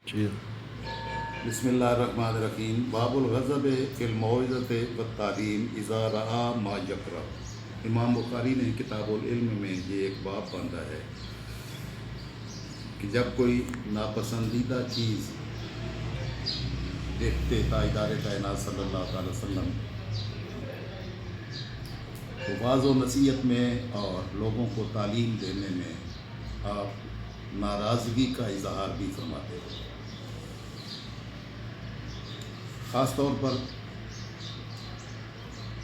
جی بسم اللہ الرحمن الرحیم باب الغضب فی الموعظۃ والتعلیم اذا رأى ما یکرہ۔ امام بخاری نے کتاب العلم میں یہ ایک باب باندھا ہے کہ جب کوئی ناپسندیدہ چیز دیکھتے تاجدار کائنات صلی اللہ تعالی وسلم تو واعظ و نصیحت میں اور لوگوں کو تعلیم دینے میں آپ ناراضگی کا اظہار بھی فرماتے ہیں۔ خاص طور پر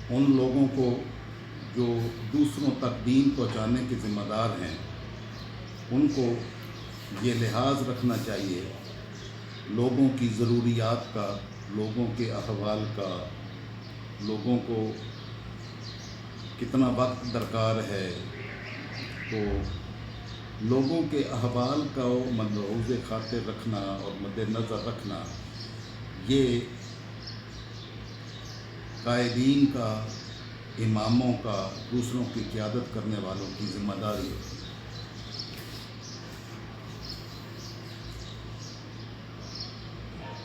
ان لوگوں کو جو دوسروں تک دین پہنچانے کے ذمہ دار ہیں، ان کو یہ لحاظ رکھنا چاہیے لوگوں کی ضروریات کا، لوگوں کے احوال کا، لوگوں کو کتنا وقت درکار ہے، تو لوگوں کے احوال کا ملحوظ خاطر رکھنا اور مد نظر رکھنا یہ قائدین کا، اماموں کا، دوسروں کی قیادت کرنے والوں کی ذمہ داری ہے۔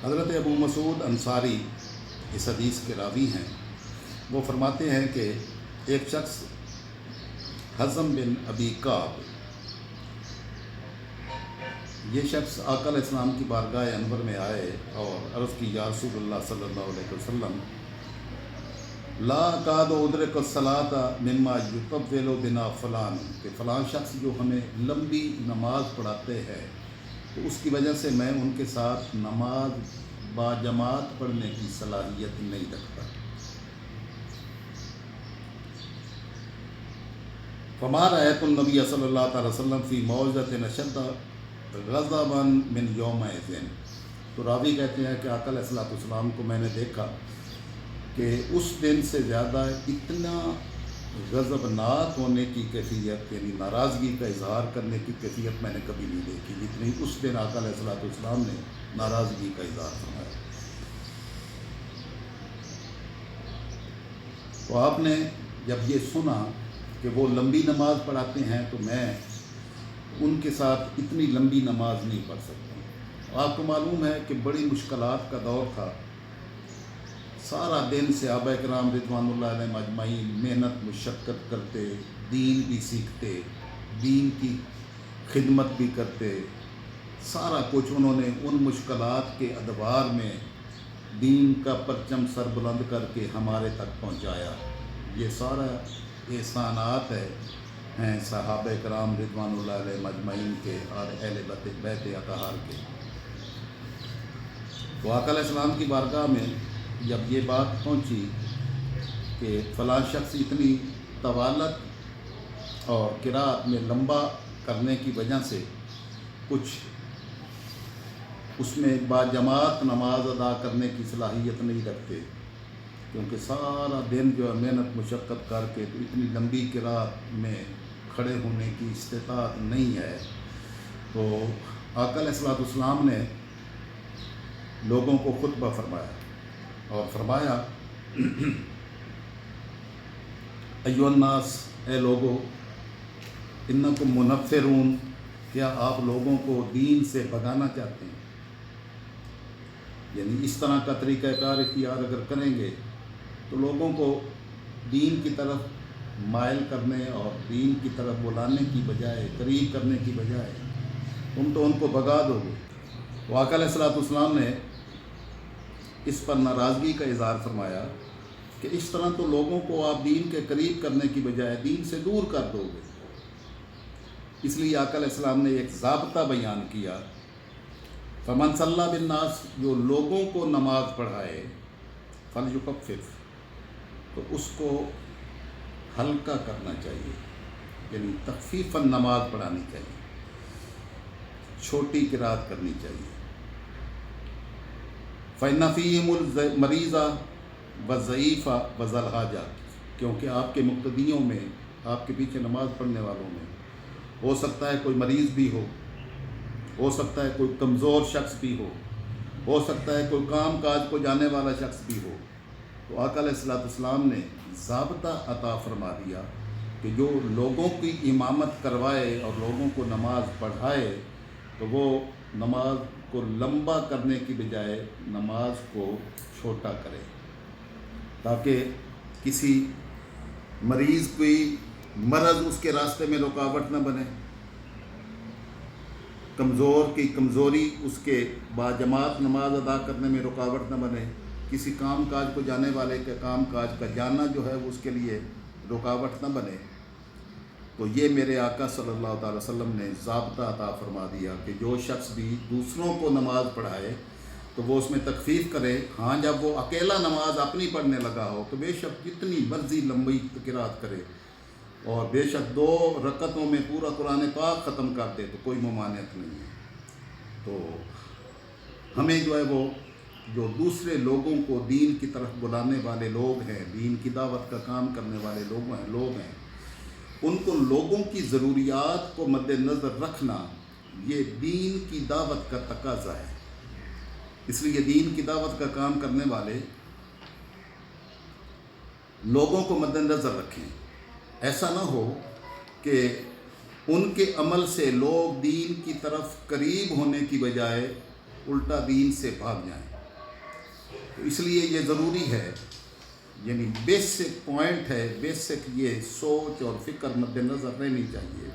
حضرت ابو مسعود انصاری اس حدیث کے راوی ہیں۔ وہ فرماتے ہیں کہ ایک شخص حزم بن ابی کعب، یہ شخص آقا علیہ السلام کی بارگاہ انور میں آئے اور عرض کی، یا رسول اللہ صلی اللہ علیہ وسلم، لا اکاد ادرک الصلاۃ مما یطول بنا فلان، کہ فلاں شخص جو ہمیں لمبی نماز پڑھاتے ہیں تو اس کی وجہ سے میں ان کے ساتھ نماز با جماعت پڑھنے کی صلاحیت نہیں رکھتا۔ فما رأیت النبی صلی اللہ تعالی وسلم فی موعظۃ اشد غضبا من یومئذ، تو راوی کہتے ہیں کہ آقا علیہ الصلوۃ والسلام کو میں نے دیکھا کہ اس دن سے زیادہ اتنا غضبناک ہونے کی کیفیت، یعنی ناراضگی کا اظہار کرنے کی کیفیت میں نے کبھی نہیں دیکھی جتنی اس دن آقا علیہ الصلوۃ والسلام نے ناراضگی کا اظہار فرمایا۔ تو آپ نے جب یہ سنا کہ وہ لمبی نماز پڑھاتے ہیں تو میں ان کے ساتھ اتنی لمبی نماز نہیں پڑھ سکتا۔ آپ کو معلوم ہے کہ بڑی مشکلات کا دور تھا، سارا دن صحابہ کرام رضوان اللہ علیہم اجمعین محنت مشقت کرتے، دین بھی سیکھتے، دین کی خدمت بھی کرتے، سارا کچھ انہوں نے ان مشکلات کے ادوار میں دین کا پرچم سر بلند کر کے ہمارے تک پہنچایا۔ یہ سارا احسانات ہیں صحابہ کرام رضوان اللہ علیہم اجمعین کے اور اہل بیت اطہار کے۔ تو آقا علیہ السلام کی بارگاہ میں جب یہ بات پہنچی کہ فلاں شخص اتنی طوالت اور قرات میں لمبا کرنے کی وجہ سے کچھ اس میں با جماعت نماز ادا کرنے کی صلاحیت نہیں رکھتے، کیونکہ سارا دن جو ہے محنت مشقت کر کے تو اتنی لمبی قرات میں کھڑے ہونے کی استطاعت نہیں ہے، تو آقا علیہ الصلوۃ والسلام نے لوگوں کو خطبہ فرمایا اور فرمایا، ایھا الناس، اے لوگو، انکم منفرون، کیا آپ لوگوں کو دین سے بھگانا چاہتے ہیں؟ یعنی اس طرح کا طریقہ کار اختیار اگر کریں گے تو لوگوں کو دین کی طرف مائل کرنے اور دین کی طرف بلانے کی بجائے، قریب کرنے کی بجائے تم تو ان کو بھگا دو گے۔ تو آقا علیہ الصلوۃ والسلام نے اس پر ناراضگی کا اظہار فرمایا کہ اس طرح تو لوگوں کو آپ دین کے قریب کرنے کی بجائے دین سے دور کر دو گے۔ اس لیے آقا علیہ السلام نے ایک ضابطہ بیان کیا، فمن صلی بالناس، جو لوگوں کو نماز پڑھائے، فلیخفف، تو اس کو ہلکا کرنا چاہیے، یعنی تخفیفاً نماز پڑھانی چاہیے، چھوٹی قرات کرنی چاہیے۔ فإن فیہم المریض والضعیف وذا الحاجہ، کیونکہ آپ کے مقتدیوں میں، آپ کے پیچھے نماز پڑھنے والوں میں ہو سکتا ہے کوئی مریض بھی ہو سکتا ہے کوئی کمزور شخص بھی ہو سکتا ہے کوئی کام کاج کو جانے والا شخص بھی ہو۔ تو آقا علیہ الصلوۃ والسلام نے ضابطہ عطا فرما دیا کہ جو لوگوں کی امامت کروائے اور لوگوں کو نماز پڑھائے تو وہ نماز کو لمبا کرنے کی بجائے نماز کو چھوٹا کرے، تاکہ کسی مریض کوئی مرض اس کے راستے میں رکاوٹ نہ بنے، کمزور کی کمزوری اس کے باجماعت نماز ادا کرنے میں رکاوٹ نہ بنے، کسی کام کاج کو جانے والے کے کام کاج کا جانا جو ہے وہ اس کے لیے رکاوٹ نہ بنے۔ تو یہ میرے آقا صلی اللہ تعالی وسلم نے ضابطہ عطا فرما دیا کہ جو شخص بھی دوسروں کو نماز پڑھائے تو وہ اس میں تخفیف کرے۔ ہاں جب وہ اکیلا نماز اپنی پڑھنے لگا ہو تو بے شک جتنی مرضی لمبی قرات کرے، اور بے شک 2 رکعتوں میں پورا قرآن پاک ختم کر دے تو کوئی ممانعت نہیں ہے۔ تو ہمیں جو ہے وہ جو دوسرے لوگوں کو دین کی طرف بلانے والے لوگ ہیں، دین کی دعوت کا کام کرنے والے لوگ ہیں، ان کو لوگوں کی ضروریات کو مد نظر رکھنا یہ دین کی دعوت کا تقاضا ہے۔ اس لیے دین کی دعوت کا کام کرنے والے لوگوں کو مد نظر رکھیں، ایسا نہ ہو کہ ان کے عمل سے لوگ دین کی طرف قریب ہونے کی بجائے الٹا دین سے بھاگ جائیں۔ تو اس لیے یہ ضروری ہے، یعنی بیسک پوائنٹ ہے، بیسک یہ سوچ اور فکر مد نظر رہنی چاہیے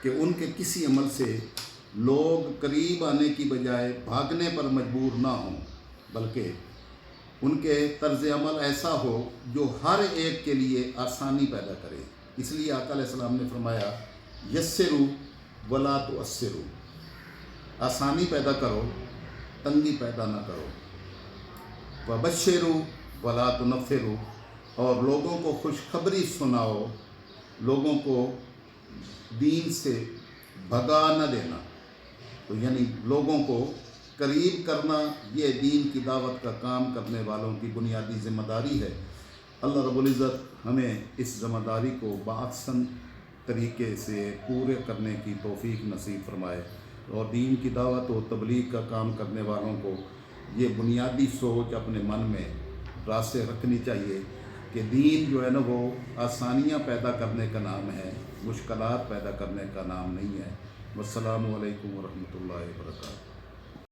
کہ ان کے کسی عمل سے لوگ قریب آنے کی بجائے بھاگنے پر مجبور نہ ہوں، بلکہ ان کے طرز عمل ایسا ہو جو ہر ایک کے لیے آسانی پیدا کرے۔ اس لیے آقا علیہ السلام نے فرمایا یسروا ولا تعسروا، آسانی پیدا کرو، تنگی پیدا نہ کرو، وبشروا ولا تنفروا، اور لوگوں کو خوشخبری سناؤ، لوگوں کو دین سے بھگا نہ دینا۔ تو یعنی لوگوں کو قریب کرنا یہ دین کی دعوت کا کام کرنے والوں کی بنیادی ذمہ داری ہے۔ اللہ رب العزت ہمیں اس ذمہ داری کو باحسن طریقے سے پورے کرنے کی توفیق نصیب فرمائے، اور دین کی دعوت و تبلیغ کا کام کرنے والوں کو یہ بنیادی سوچ اپنے من میں راسے رکھنی چاہیے کہ دین جو ہے نا وہ آسانیاں پیدا کرنے کا نام ہے، مشکلات پیدا کرنے کا نام نہیں ہے۔ والسلام علیکم ورحمۃ اللہ وبرکاتہ۔